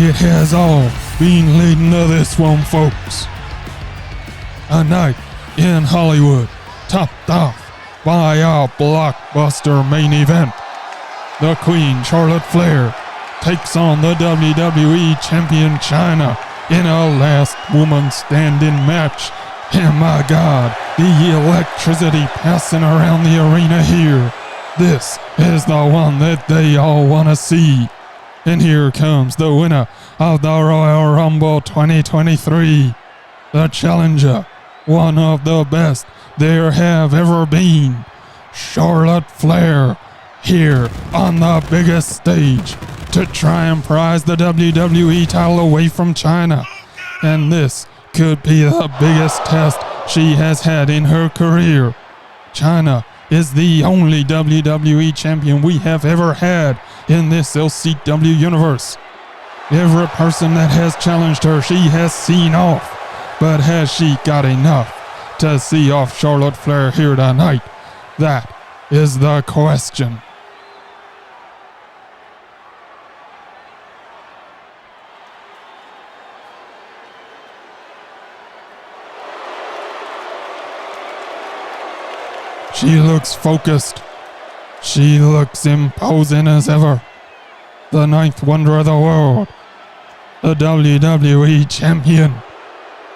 it has all been leading to this one, folks. A night in Hollywood, topped off by a blockbuster main event. The Queen, Charlotte Flair, takes on the WWE Champion Chyna in a last woman standing match. And my God, the electricity passing around the arena here. This is the one that they all want to see. And here comes the winner of the Royal Rumble 2023. The challenger, one of the best there have ever been. Charlotte Flair, here on the biggest stage to try and prize the WWE title away from Chyna. And this could be the biggest test she has had in her career. Chyna is the only WWE champion we have ever had in this LCW universe. Every person that has challenged her, she has seen off. But has she got enough to see off Charlotte Flair here tonight? That is the question. She looks focused. She looks imposing as ever. The ninth wonder of the world. The WWE champion.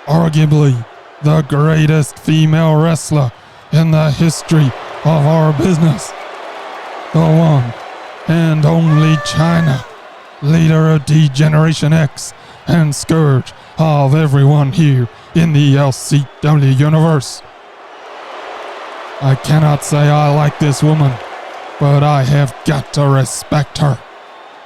Arguably the greatest female wrestler in the history of our business. The one and only Chyna, leader of D-Generation X and scourge of everyone here in the LCW universe. I cannot say I like this woman, but I have got to respect her.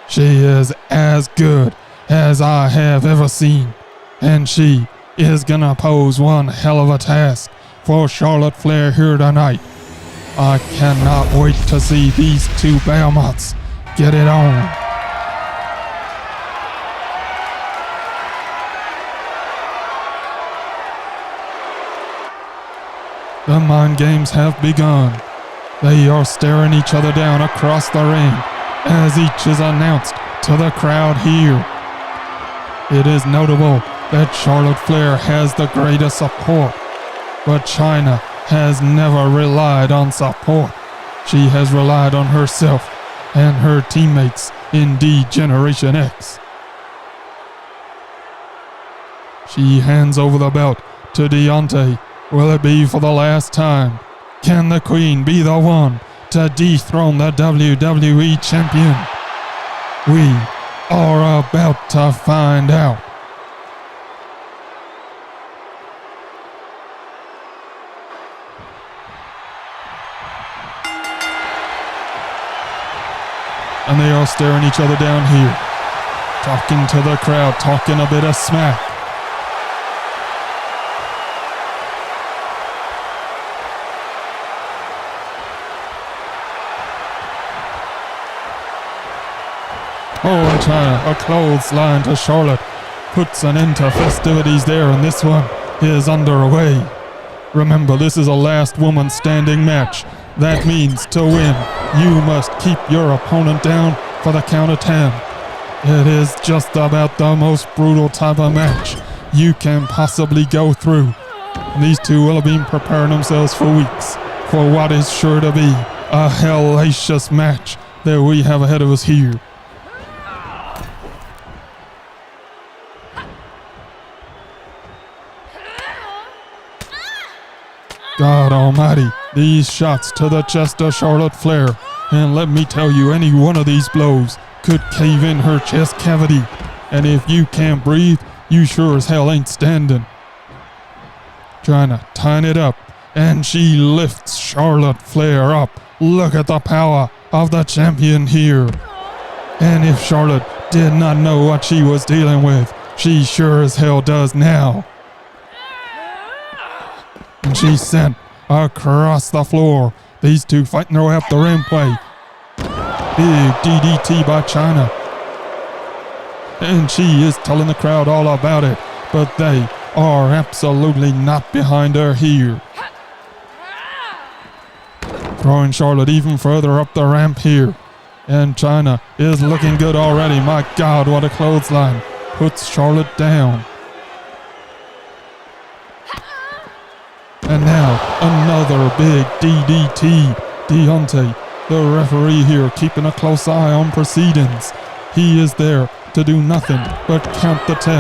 She is as good as I have ever seen, and she is gonna pose one hell of a task for Charlotte Flair here tonight. I cannot wait to see these two behemoths get it on. The mind games have begun. They are staring each other down across the ring as each is announced to the crowd here. It is notable that Charlotte Flair has the greatest support, but Chyna has never relied on support. She has relied on herself and her teammates in D-Generation X. She hands over the belt to Deontay. Will it be for the last time? Can the Queen be the one to dethrone the WWE Champion? We are about to find out. And they are staring each other down here, talking to the crowd, talking a bit of smack. Oh, and Chyna, a clothesline to Charlotte, puts an end to festivities there, and this one is underway. Remember, this is a last woman standing match. That means to win, you must keep your opponent down for the count of 10. It is just about the most brutal type of match you can possibly go through. These two will have been preparing themselves for weeks for what is sure to be a hellacious match that we have ahead of us here. God almighty, these shots to the chest of Charlotte Flair, and let me tell you, any one of these blows could cave in her chest cavity, and if you can't breathe, you sure as hell ain't standing. Trying to tie it up, and she lifts Charlotte Flair up. Look at the power of the champion here. And if Charlotte did not know what she was dealing with, she sure as hell does now. And she's sent across the floor. These two fighting their way up the rampway. Big DDT by Chyna. And she is telling the crowd all about it, but they are absolutely not behind her here. Throwing Charlotte even further up the ramp here. And Chyna is looking good already. My God, what a clothesline. Puts Charlotte down. And now, another big DDT. Deontay, the referee here, keeping a close eye on proceedings. He is there to do nothing but count the 10.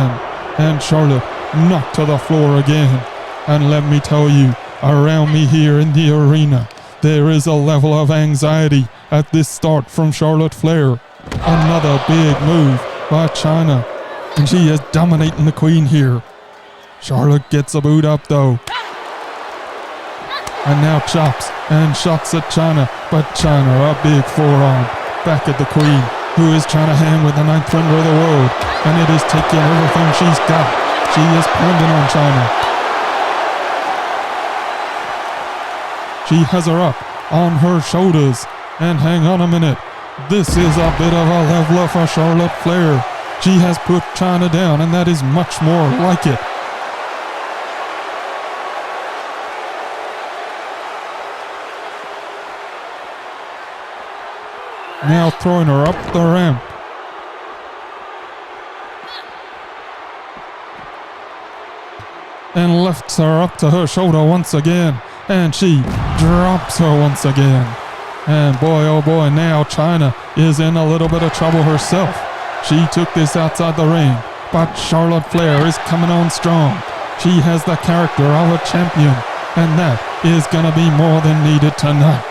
And Charlotte knocked to the floor again. And let me tell you, around me here in the arena, there is a level of anxiety at this start from Charlotte Flair. Another big move by Chyna. And she is dominating the queen here. Charlotte gets a boot up though. And now chops and shots at Chyna. But Chyna, a big forearm back at the queen, who is trying to hang with the 9th wonder of the world. And it is taking everything she's got. She is pounding on Chyna. She has her up on her shoulders. And hang on a minute. This is a bit of a leveler for Charlotte Flair. She has put Chyna down, and that is much more like it. Now throwing her up the ramp. And lifts her up to her shoulder once again. And she drops her once again. And boy, oh boy, now Chyna is in a little bit of trouble herself. She took this outside the ring, but Charlotte Flair is coming on strong. She has the character of a champion, and that is going to be more than needed tonight.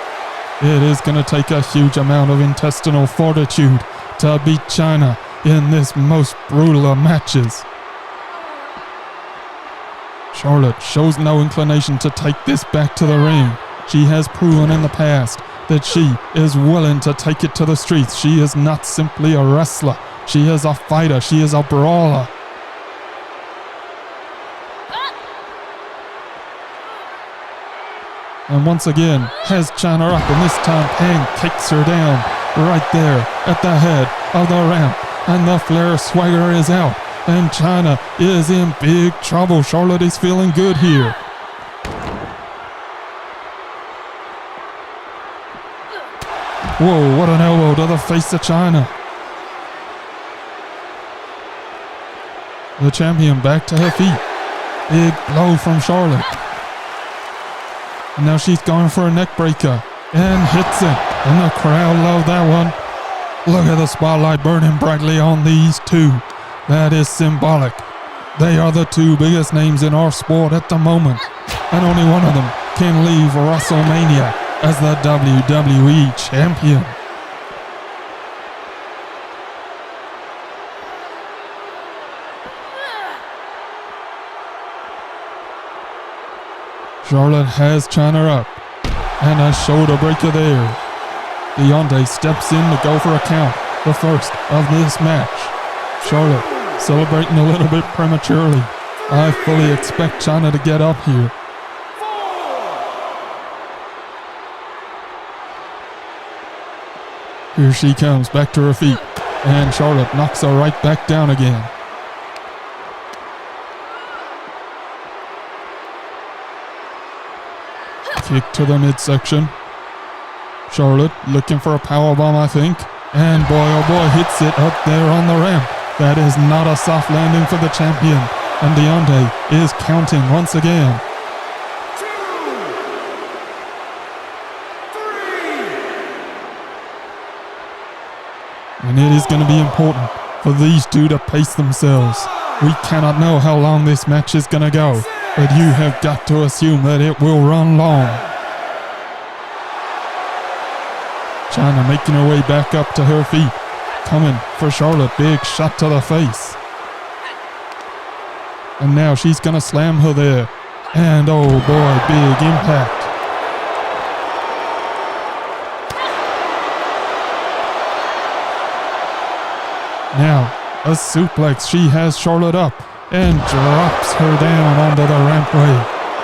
It is going to take a huge amount of intestinal fortitude to beat Chyna in this most brutal of matches. Charlotte shows no inclination to take this back to the ring. She has proven in the past that she is willing to take it to the streets. She is not simply a wrestler. She is a fighter. She is a brawler. And once again, has Chyna up, and this time pancakes her down right there at the head of the ramp. And the Flair swagger is out, and Chyna is in big trouble. Charlotte is feeling good here. Whoa, what an elbow to the face of Chyna. The champion back to her feet. Big blow from Charlotte. And now she's going for a neck breaker and hits it. And the crowd love that one. Look at the spotlight burning brightly on these two. That is symbolic. They are the two biggest names in our sport at the moment. And only one of them can leave Wrestlemania as the WWE champion. Charlotte has Chyna up, and a shoulder breaker there. Deontay steps in to go for a count, the first of this match. Charlotte celebrating a little bit prematurely. I fully expect Chyna to get up here. Here she comes, back to her feet, and Charlotte knocks her right back down again. Kick to the midsection. Charlotte looking for a powerbomb, I think. And boy, oh boy, hits it up there on the ramp. That is not a soft landing for the champion. And Deontay is counting once again. 2, 3. And it is going to be important for these two to pace themselves. We cannot know how long this match is going to go, but you have got to assume that it will run long. Chyna making her way back up to her feet. Coming for Charlotte, big shot to the face. And now she's going to slam her there. And oh boy, big impact. Now, a suplex. She has Charlotte up and drops her down onto the rampway.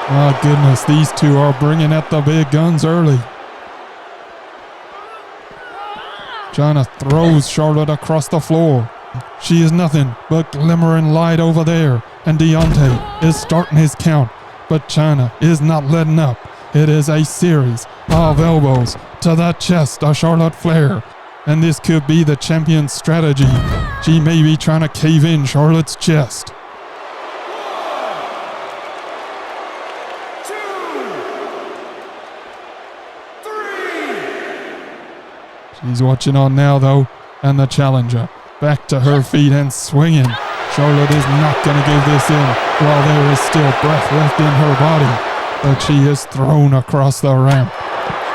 My goodness, these two are bringing out the big guns early. Chyna throws Charlotte across the floor. She is nothing but glimmering light over there. And Deontay is starting his count. But Chyna is not letting up. It is a series of elbows to the chest of Charlotte Flair. And this could be the champion's strategy. She may be trying to cave in Charlotte's chest. She's watching on now though, and the challenger back to her feet and swinging. Charlotte is not going to give this in while there is still breath left in her body, but she is thrown across the ramp.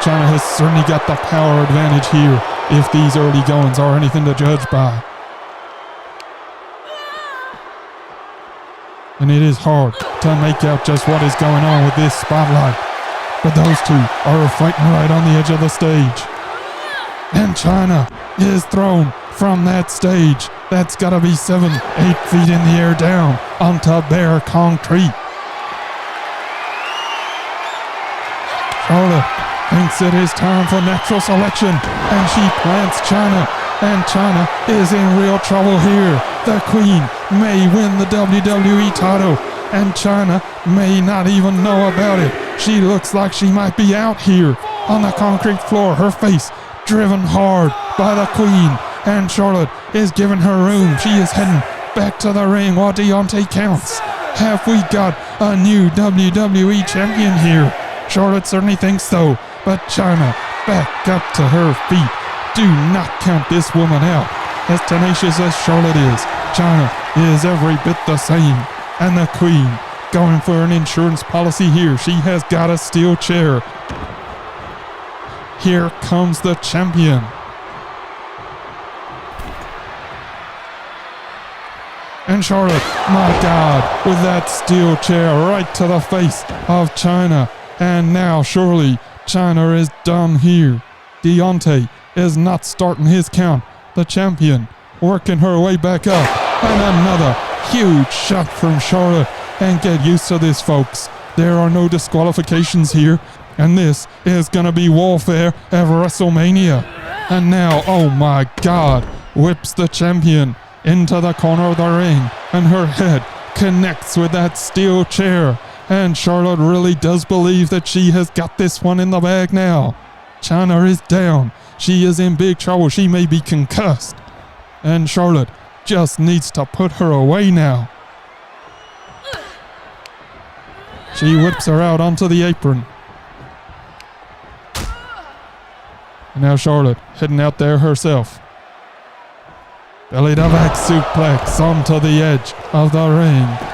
Chyna has certainly got the power advantage here if these early goings are anything to judge by. And it is hard to make out just what is going on with this spotlight, but those two are fighting right on the edge of the stage. And Chyna is thrown from that stage. That's got to be 7-8 feet in the air down onto bare concrete. Charlotte thinks it is time for natural selection, and she plants Chyna. And Chyna is in real trouble here. The Queen may win the WWE title, and Chyna may not even know about it. She looks like she might be out here on the concrete floor, her face driven hard by the Queen, and Charlotte is giving her room. She is heading back to the ring while Deontay counts. Have we got a new WWE champion here? Charlotte certainly thinks so, but Chyna back up to her feet. Do not count this woman out. As tenacious as Charlotte is, Chyna is every bit the same. And the Queen going for an insurance policy here. She has got a steel chair. Here comes the champion. And Charlotte, my God, with that steel chair right to the face of Chyna. And now surely Chyna is done here. Deontay is not starting his count. The champion working her way back up. And another huge shot from Charlotte. And get used to this, folks. There are no disqualifications here. And this is going to be warfare at WrestleMania. And now, oh my God, whips the champion into the corner of the ring. And her head connects with that steel chair. And Charlotte really does believe that she has got this one in the bag now. Chyna is down. She is in big trouble. She may be concussed. And Charlotte just needs to put her away now. She whips her out onto the apron. And now Charlotte heading out there herself. Belly to back suplex onto the edge of the ring.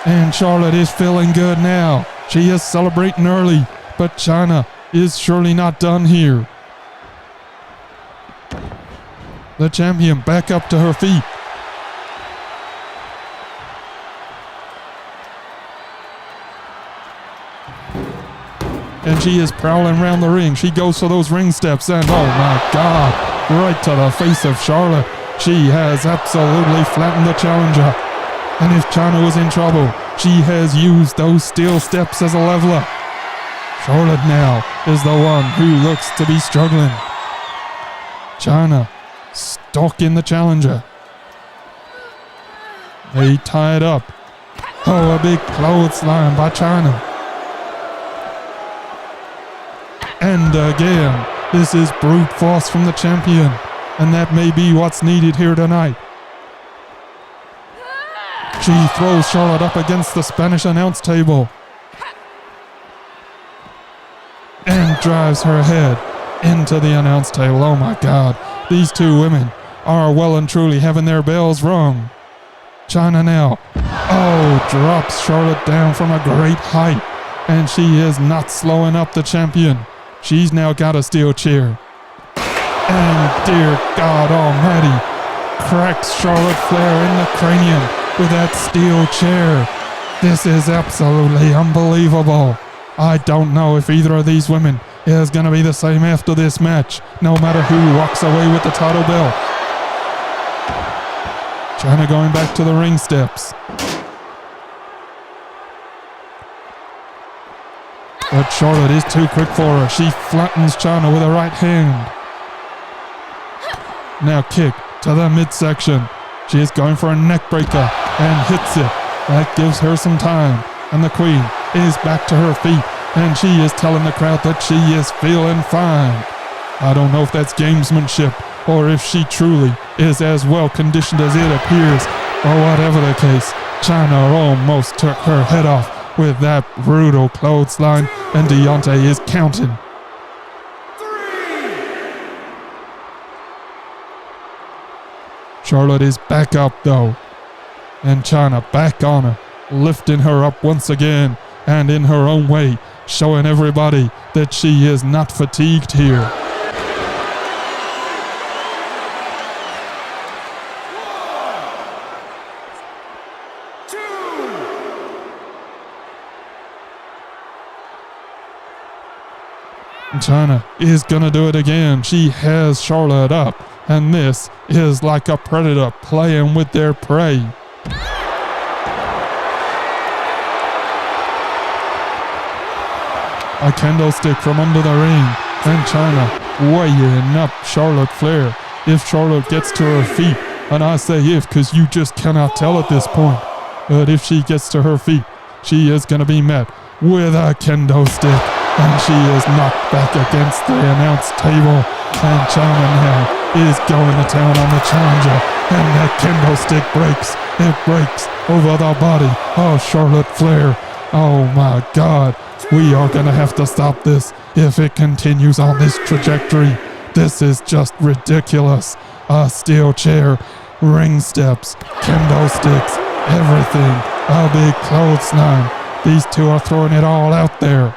And Charlotte is feeling good now. She is celebrating early, but Chyna is surely not done here. The champion back up to her feet. And she is prowling around the ring. She goes for those ring steps, and oh my God, right to the face of Charlotte. She has absolutely flattened the challenger. And if Chyna was in trouble, she has used those steel steps as a leveler. Charlotte now is the one who looks to be struggling. Chyna stalking the challenger. They tie it up. Oh, a big clothesline by Chyna. And again, this is brute force from the champion, and that may be what's needed here tonight. She throws Charlotte up against the Spanish announce table and drives her head into the announce table. Oh my God, these two women are well and truly having their bells rung. Chyna now, drops Charlotte down from a great height, and she is not slowing up the champion. She's now got a steel chair. And dear God almighty, cracks Charlotte Flair in the cranium with that steel chair. This is absolutely unbelievable. I don't know if either of these women is going to be the same after this match, no matter who walks away with the title belt. Chyna going back to the ring steps. But Charlotte is too quick for her. She flattens Chyna with her right hand. Now kick to the midsection. She is going for a neck breaker and hits it. That gives her some time. And the Queen is back to her feet. And she is telling the crowd that she is feeling fine. I don't know if that's gamesmanship or if she truly is as well conditioned as it appears. But whatever the case, Chyna almost took her head off with that brutal clothesline, and Deontay is counting. Charlotte is back up though, and Chyna back on her, lifting her up once again, and in her own way, showing everybody that she is not fatigued here. Chyna is gonna do it again. She has Charlotte up, and this is like a predator playing with their prey. A kendo stick from under the ring, and Chyna weighing up Charlotte Flair. If Charlotte gets to her feet, and I say if because you just cannot tell at this point, but if she gets to her feet, she is gonna be met with a kendo stick. And she is knocked back against the announce table. And Chyna now is going to town on the challenger. And that kendo stick breaks. It breaks over the body of Charlotte Flair. Oh my God. We are going to have to stop this if it continues on this trajectory. This is just ridiculous. A steel chair, ring steps, kendo sticks, everything. A big clothesline. These two are throwing it all out there.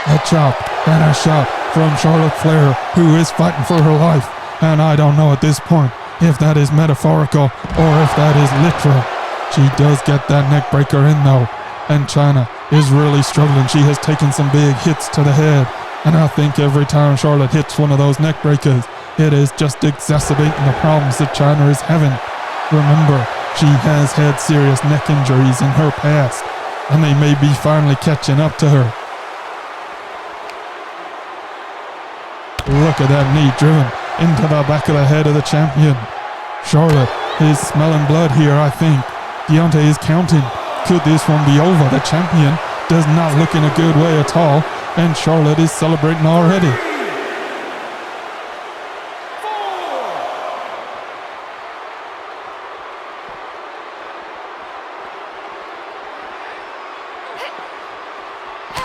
A chop and a shot from Charlotte Flair, who is fighting for her life. And I don't know at this point if that is metaphorical or if that is literal. She does get that neck breaker in though. And Chyna is really struggling. She has taken some big hits to the head. And I think every time Charlotte hits one of those neck breakers, it is just exacerbating the problems that Chyna is having. Remember, she has had serious neck injuries in her past, and they may be finally catching up to her. Look at that knee driven into the back of the head of the champion. Charlotte is smelling blood here, I think. Deontay is counting. Could this one be over? The champion does not look in a good way at all, and Charlotte is celebrating already.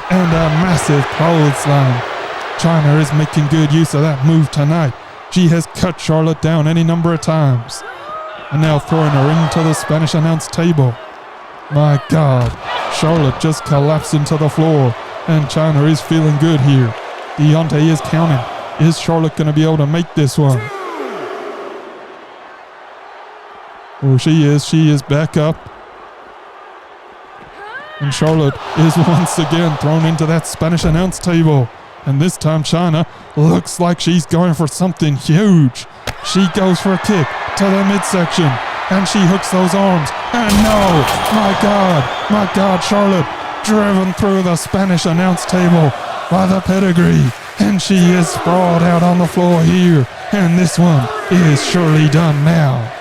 And a massive clothesline. Chyna is making good use of that move tonight. She has cut Charlotte down any number of times. And now throwing her into the Spanish announce table. My God, Charlotte just collapsed into the floor, and Chyna is feeling good here. Deontay is counting. Is Charlotte going to be able to make this one? Oh, she is back up. And Charlotte is once again thrown into that Spanish announce table. And this time Chyna looks like she's going for something huge. She goes for a kick to the midsection, and she hooks those arms. And no, my God, Charlotte driven through the Spanish announce table by the pedigree. And she is sprawled out on the floor here. And this one is surely done now.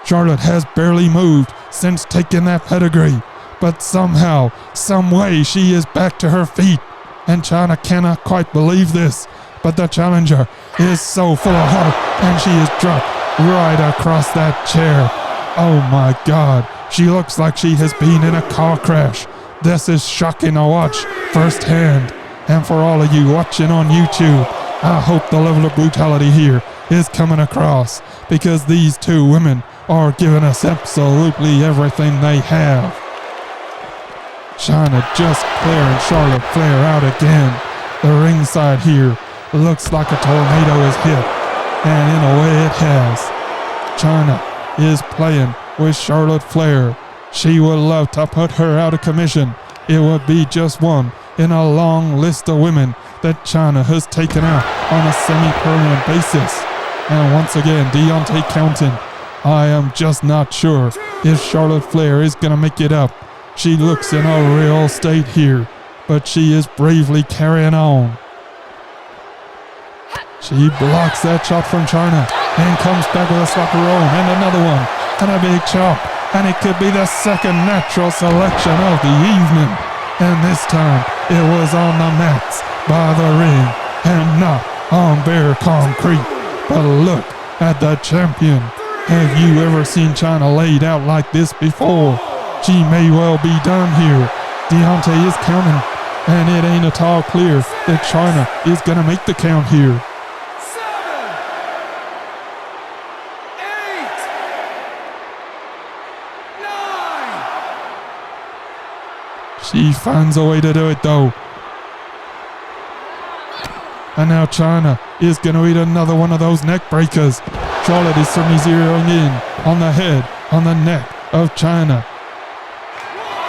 Charlotte has barely moved since taking that pedigree, but somehow, some way she is back to her feet, and Chyna cannot quite believe this, but the challenger is so full of heart, and she is dropped right across that chair. Oh my God, she looks like she has been in a car crash. This is shocking to watch firsthand, and for all of you watching on YouTube, I hope the level of brutality here is coming across, because these two women are giving us absolutely everything they have. Chyna just clearing Charlotte Flair out again. The ringside here looks like a tornado is hit, and in a way it has. Chyna is playing with Charlotte Flair. She would love to put her out of commission. It would be just one in a long list of women that Chyna has taken out on a semi-permanent basis. And once again, Deontay counting. I am just not sure if Charlotte Flair is going to make it up. She looks in a real state here, but she is bravely carrying on. She blocks that shot from Chyna and comes back with a slapper roll and another one. and a big chop, and it could be the second natural selection of the evening. And this time, it was on the mats by the ring and not on bare concrete. But look at the champion. Have you ever seen Chyna laid out like this before? She may well be done here. Deontay is counting, and it ain't at all clear that Chyna is gonna make the count here. 7, 8, 9. She finds a way to do it though. And now Chyna is going to eat another one of those neck breakers. Charlotte is certainly zeroing in on the head, on the neck of Chyna.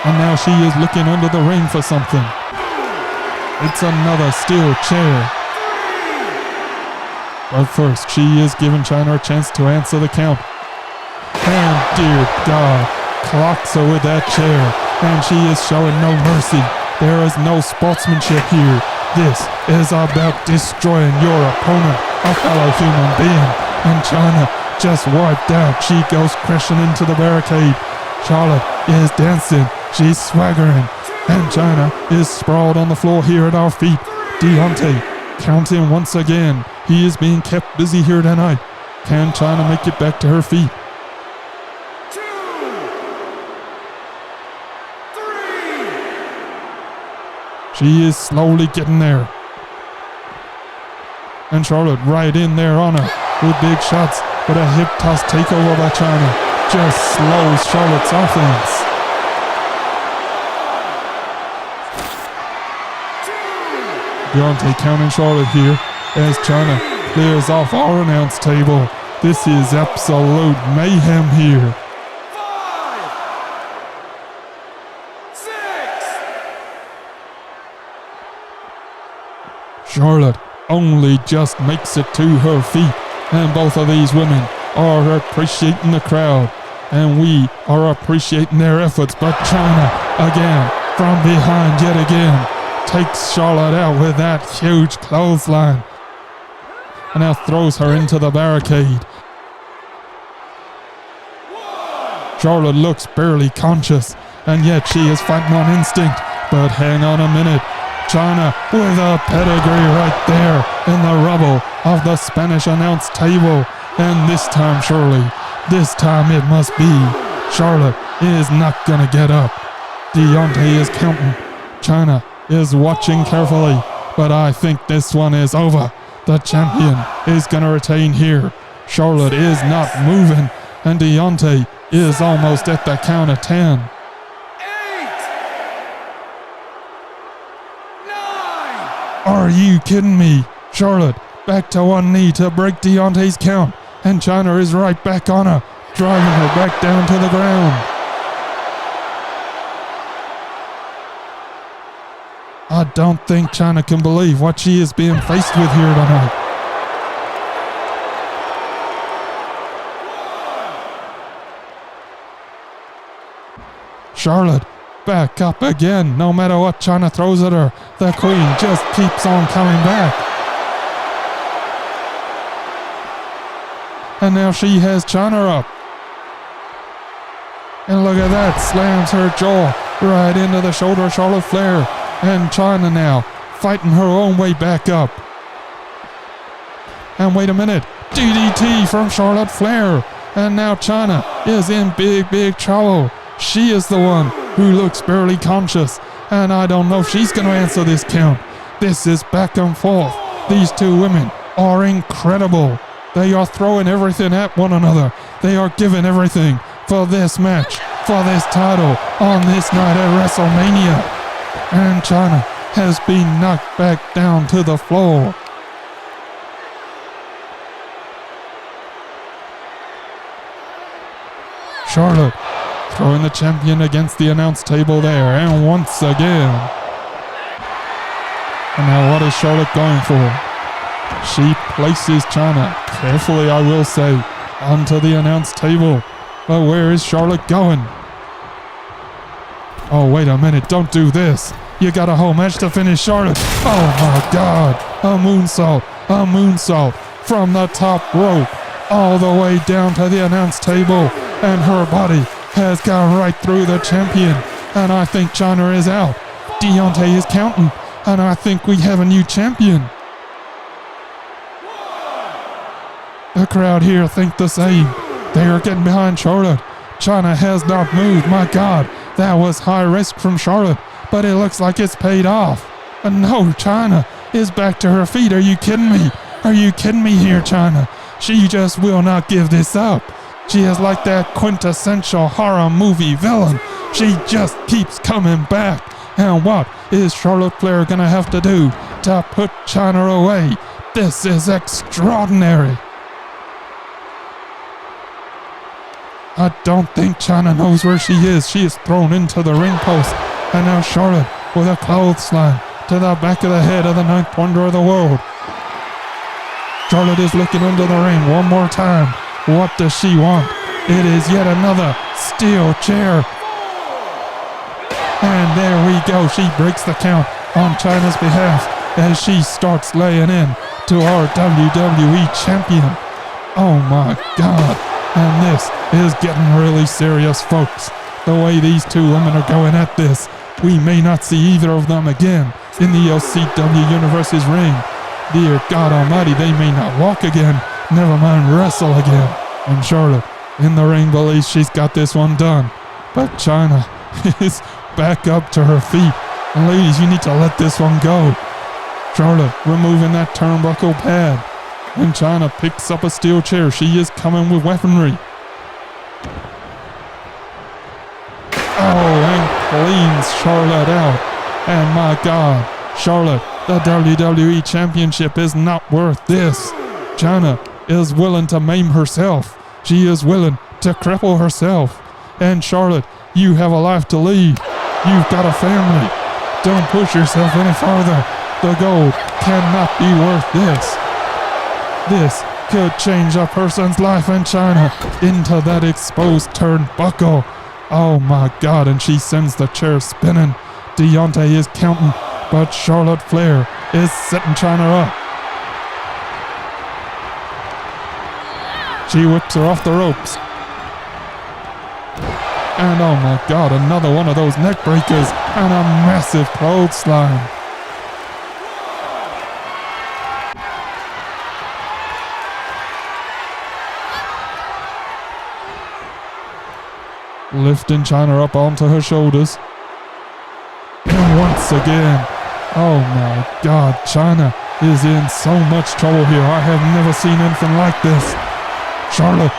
And now she is looking under the ring for something. It's another steel chair. But first, she is giving Chyna a chance to answer the count. And dear God, clocks her with that chair. And she is showing no mercy. There is no sportsmanship here. This is about destroying your opponent, a fellow human being. And Chyna just wiped out. She goes crashing into the barricade. Charlotte is dancing. She's swaggering. And Chyna is sprawled on the floor here at our feet. Deontay counting once again. He is being kept busy here tonight. Can Chyna make it back to her feet? 2, 3. She is slowly getting there. And Charlotte right in there on her with big shots, but a hip toss takeover by Chyna just slows Charlotte's offense. 2. Deontay counting Charlotte here as Chyna clears off our announce table. This is absolute mayhem here. 5, 6. Charlotte only just makes it to her feet, and both of these women are appreciating the crowd, and we are appreciating their efforts. But Chyna, again, from behind yet again, takes Charlotte out with that huge clothesline, and now throws her into the barricade. Charlotte looks barely conscious, and yet she is fighting on instinct. But hang on a minute. Chyna with a pedigree right there in the rubble of the Spanish announce table. And this time, surely, this time it must be. Charlotte is not gonna get up. Deontay is counting. Chyna is watching carefully, but I think this one is over. The champion is gonna retain here. Charlotte is not moving, and Deontay is almost at the count of 10. 8, 9. Are you kidding me? Charlotte back to one knee to break Deontay's count, and Chyna is right back on her, driving her back down to the ground. I don't think Chyna can believe what she is being faced with here tonight. Charlotte back up again. No matter what Chyna throws at her, the queen just keeps on coming back. And now she has Chyna up. And look at that, slams her jaw right into the shoulder of Charlotte Flair. And Chyna now fighting her own way back up. And wait a minute, DDT from Charlotte Flair. And now Chyna is in big trouble. She is the one who looks barely conscious, and I don't know if she's going to answer this count. This is back and forth. These two women are incredible. They are throwing everything at one another. They are giving everything for this match, for this title on this night at Wrestlemania. And Chyna has been knocked back down to the floor. Charlotte throwing the champion against the announce table there, and once again. And now what is Charlotte going for? She places Chyna, carefully I will say, onto the announce table. But where is Charlotte going? Oh, wait a minute, don't do this. You got a whole match to finish, Charlotte. Oh my God, a moonsault from the top rope all the way down to the announce table. and her body has gone right through the champion, and I think Chyna is out. Deontay is counting, and I think we have a new champion. The crowd here think the same. They are getting behind Charlotte. Chyna has not moved. My God, that was high risk from Charlotte, but it looks like it's paid off. And no, Chyna is back to her feet. Are you kidding me? Are you kidding me here, Chyna? She just will not give this up. She is like that quintessential horror movie villain. She just keeps coming back. And what is Charlotte Flair gonna have to do to put Chyna away? This is extraordinary. I don't think Chyna knows where she is. She is thrown into the ring post. And now Charlotte with a clothesline to the back of the head of the ninth wonder of the world. Charlotte is looking into the ring one more time. What does she want? It is yet another steel chair. And there we go. She breaks the count on Chyna's behalf as she starts laying in to our WWE champion. Oh my God. And this is getting really serious, folks. The way these two women are going at this, we may not see either of them again in the LCW Universe's ring. Dear God Almighty, they may not walk again, never mind wrestle again. And Charlotte in the ring believes she's got this one done. But Chyna is back up to her feet. And ladies, you need to let this one go. Charlotte removing that turnbuckle pad. And Chyna picks up a steel chair. She is coming with weaponry. Oh, and cleans Charlotte out. And my God, Charlotte, the WWE Championship is not worth this. Chyna is willing to maim herself. She is willing to cripple herself. And Charlotte, you have a life to lead. You've got a family. Don't push yourself any farther. The gold cannot be worth this. This could change a person's life, and Chyna into that exposed turnbuckle. Oh my God, and she sends the chair spinning. Deontay is counting, but Charlotte Flair is setting Chyna up. She whips her off the ropes. And oh my God, another one of those neck breakers and a massive clothesline. Lifting Chyna up onto her shoulders. And once again, oh my God, Chyna is in so much trouble here. I have never seen anything like this. Charlotte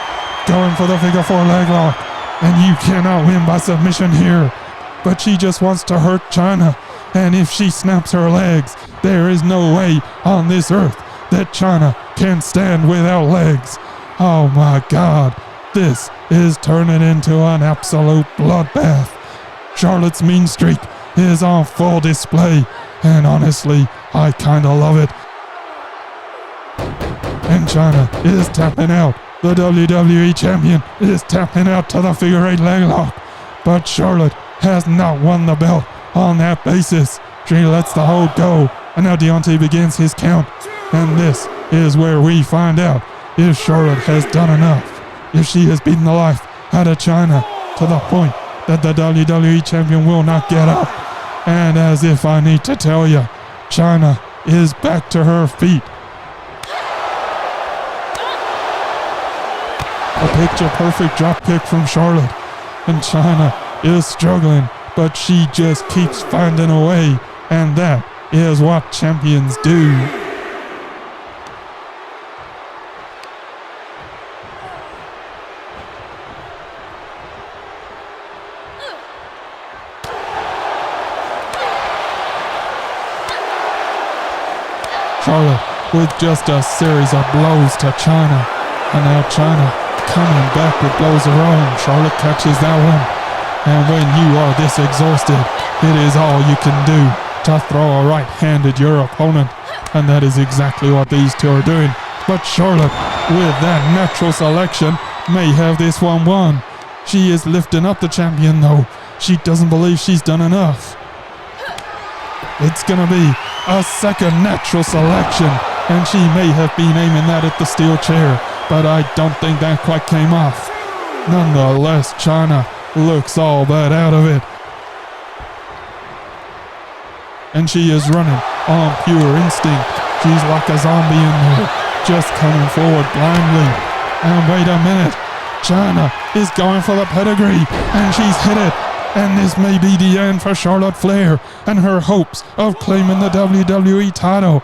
going for the figure four leg lock. And you cannot win by submission here. But she just wants to hurt Chyna. And if she snaps her legs, there is no way on this earth that Chyna can stand without legs. Oh my God. This is turning into an absolute bloodbath. Charlotte's mean streak is on full display, and honestly, I kinda love it. And Chyna is tapping out. The WWE champion is tapping out to the figure eight leg lock. But Charlotte has not won the belt on that basis. She lets the hold go, and now Deontay begins his count. And this is where we find out if Charlotte has done enough. If she has beaten the life out of Chyna to the point that the WWE champion will not get up. And as if I need to tell you, Chyna is back to her feet. A picture-perfect dropkick from Charlotte. And Chyna is struggling, but she just keeps finding a way. And that is what champions do. Charlotte with just a series of blows to Chyna. And now Chyna coming back with blows of her own. Charlotte catches that one. And when you are this exhausted, it is all you can do to throw a right hand at your opponent. And that is exactly what these two are doing. But Charlotte, with that natural selection, may have this one won. She is lifting up the champion though. She doesn't believe she's done enough. It's gonna be a second natural selection, and she may have been aiming that at the steel chair, but I don't think that quite came off. Nonetheless, Chyna looks all but out of it. And she is running on pure instinct. She's like a zombie in there, just coming forward blindly. And wait a minute, Chyna is going for the pedigree, and she's hit it. And this may be the end for Charlotte Flair and her hopes of claiming the WWE title.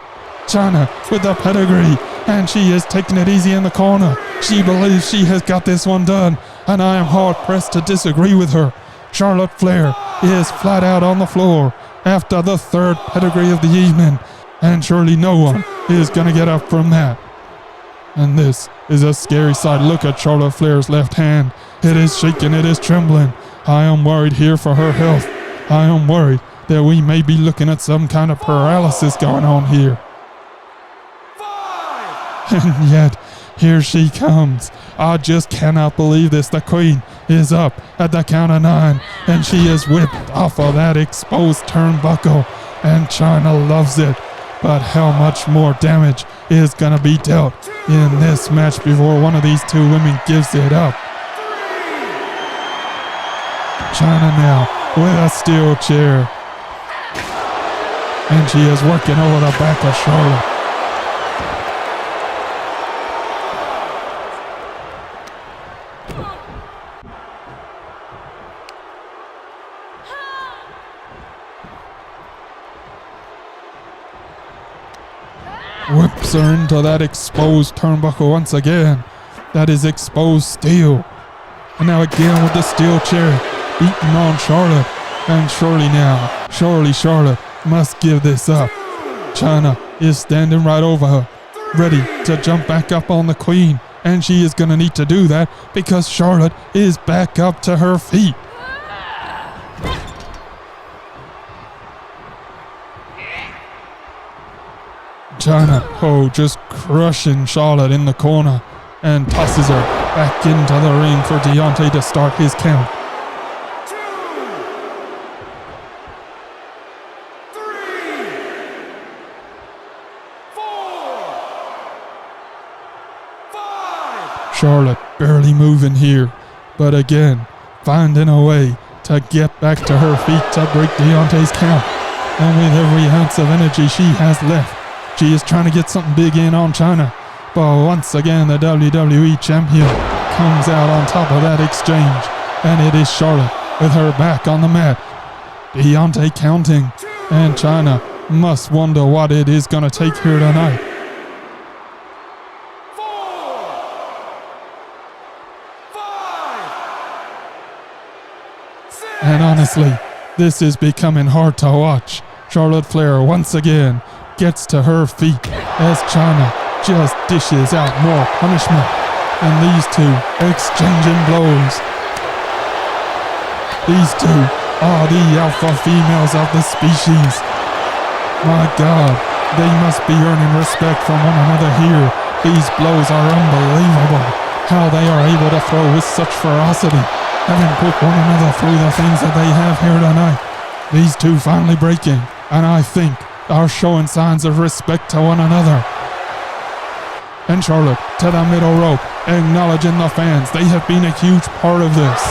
Chyna with the pedigree, and she is taking it easy in the corner. She believes she has got this one done, and I am hard pressed to disagree with her. Charlotte Flair is flat out on the floor after the third pedigree of the evening, and surely no one is going to get up from that. And this is a scary sight. Look at Charlotte Flair's left hand. It is shaking, it is trembling. I am worried here for her health. I am worried that we may be looking at some kind of paralysis going on here. 5. And yet, here she comes. I just cannot believe this. The Queen is up at the count of 9, and she is whipped off of that exposed turnbuckle, and Chyna loves it. But how much more damage is going to be dealt in this match before one of these two women gives it up? Chyna now with a steel chair, and she is working over the back of Charlotte. Whips her into that exposed turnbuckle once again. That is exposed steel. And now again with the steel chair, beating on Charlotte. And surely Charlotte must give this up. Chyna is standing right over her, ready to jump back up on the Queen. And she is going to need to do that because Charlotte is back up to her feet. Chyna, just crushing Charlotte in the corner, and tosses her back into the ring for Deontay to start his count. 2, 3, 4, 5. Charlotte barely moving here, but again, finding a way to get back to her feet to break Deontay's count. And with every ounce of energy she has left, she is trying to get something big in on Chyna. But once again, the WWE champion comes out on top of that exchange. And it is Charlotte with her back on the mat. Deontay counting. And Chyna must wonder what it is going to take here tonight. 4, 5, 6. And honestly, this is becoming hard to watch. Charlotte Flair once again gets to her feet as Chyna just dishes out more punishment, and these two exchanging blows. These two are the alpha females of the species. My God, they must be earning respect from one another here. These blows are unbelievable. How they are able to throw with such ferocity, having put one another through the things that they have here tonight. These two finally breaking, and I think are showing signs of respect to one another. And Charlotte to the middle rope, acknowledging the fans. They have been a huge part of this.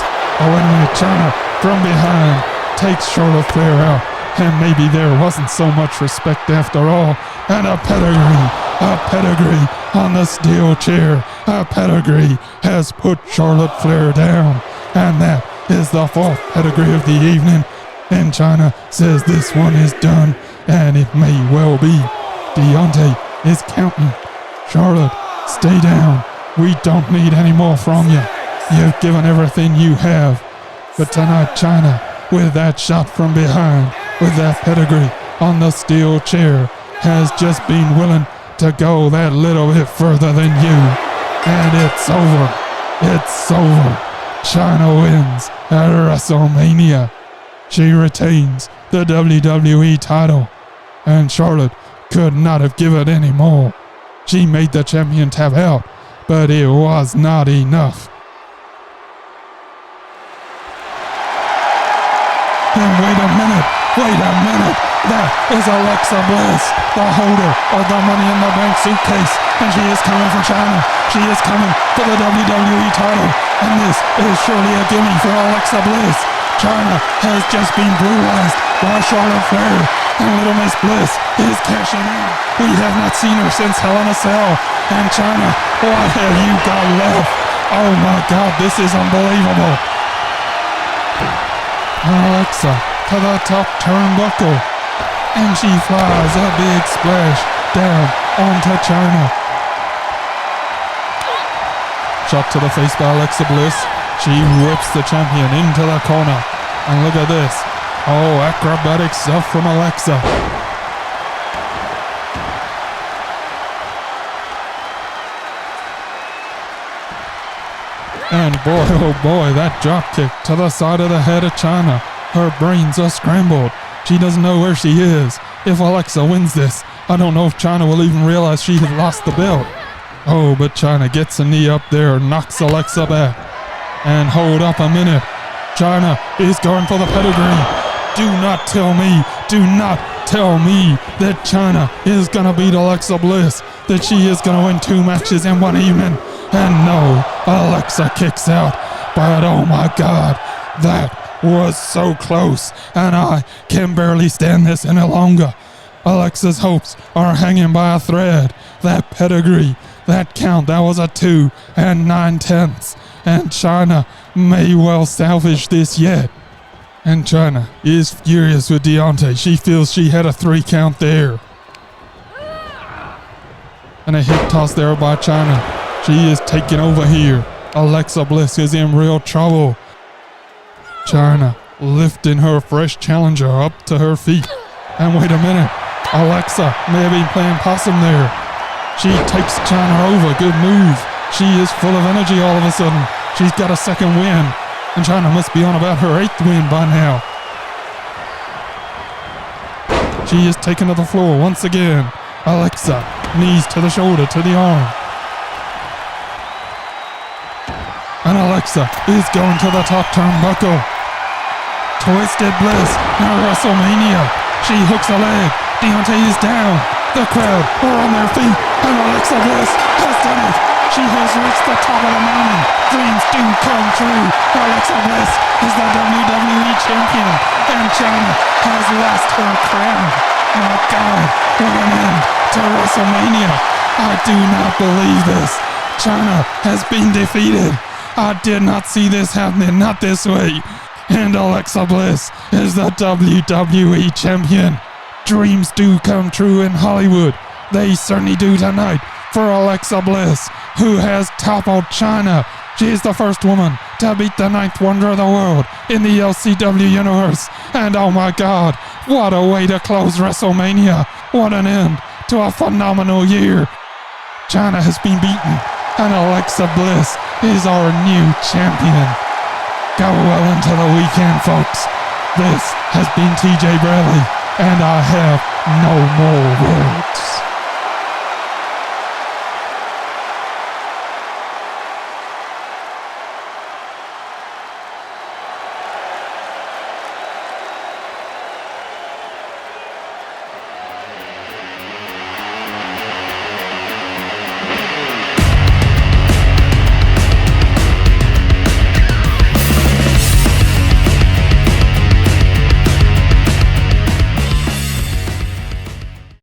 Oh, wait a minute, Chyna from behind takes Charlotte Flair out. And maybe there wasn't so much respect after all. And a pedigree on the steel chair. A pedigree has put Charlotte Flair down. And that is the 4th pedigree of the evening. And Chyna says this one is done. And it may well be. Deontay is counting. Charlotte, stay down. We don't need any more from you. You've given everything you have. But tonight, Chyna, with that shot from behind, with that pedigree on the steel chair, has just been willing to go that little bit further than you. And it's over. It's over. Chyna wins at WrestleMania. She retains the WWE title. And Charlotte could not have given any more. She made the champion tap out, but it was not enough. And wait a minute. That is Alexa Bliss, the holder of the Money in the Bank suitcase. And she is coming for Chyna. She is coming for the WWE title. And this is surely a gimme for Alexa Bliss. Chyna has just been brutalized by Charlotte Flair, and Little Miss Bliss is cashing in. We have not seen her since Hell in a Cell. And Chyna, what have you got left? Oh my God, this is unbelievable. Alexa to the top turnbuckle, and she flies a big splash down onto Chyna. Shot to the face by Alexa Bliss. She whips the champion into the corner. And look at this. Oh, acrobatic stuff from Alexa. And boy, oh boy, that drop kick to the side of the head of Chyna. Her brains are scrambled. She doesn't know where she is. If Alexa wins this, I don't know if Chyna will even realize she has lost the belt. Oh, but Chyna gets a knee up there, knocks Alexa back. And hold up a minute. Chyna is going for the pedigree. Do not tell me that Chyna is gonna beat Alexa Bliss, that she is gonna win 2 matches in one evening. And no, Alexa kicks out. But oh my God, that was so close, and I can barely stand this any longer. Alexa's hopes are hanging by a thread. That pedigree, that count, that was a 2 9/10. And Chyna may well salvage this yet. And Chyna is furious with Deontay. She feels she had a 3 count there. And a hip toss there by Chyna. She is taking over here. Alexa Bliss is in real trouble. Chyna lifting her fresh challenger up to her feet. And wait a minute. Alexa may have been playing possum there. She takes Chyna over. Good move. She is full of energy all of a sudden. She's got a 2nd win. And Chyna must be on about her 8th win by now. She is taken to the floor once again. Alexa, knees to the shoulder, to the arm. And Alexa is going to the top turnbuckle. Twisted Bliss now Wrestlemania. She hooks a leg. Deontay is down. The crowd are on their feet. And Alexa Bliss has done it. She has reached the top of the mountain. Dreams do come true. Alexa Bliss is the WWE champion. And Chyna has lost her crown. My God, what an end to WrestleMania. I do not believe this. Chyna has been defeated. I did not see this happening, not this way. And Alexa Bliss is the WWE champion. Dreams do come true in Hollywood. They certainly do tonight for Alexa Bliss, who has toppled Chyna. She is the first woman to beat the 9th wonder of the world in the LCW universe. And oh my God, what a way to close WrestleMania. What an end to a phenomenal year. Chyna has been beaten, and Alexa Bliss is our new champion. Go well into the weekend, folks. This has been TJ Bradley, and I have no more words.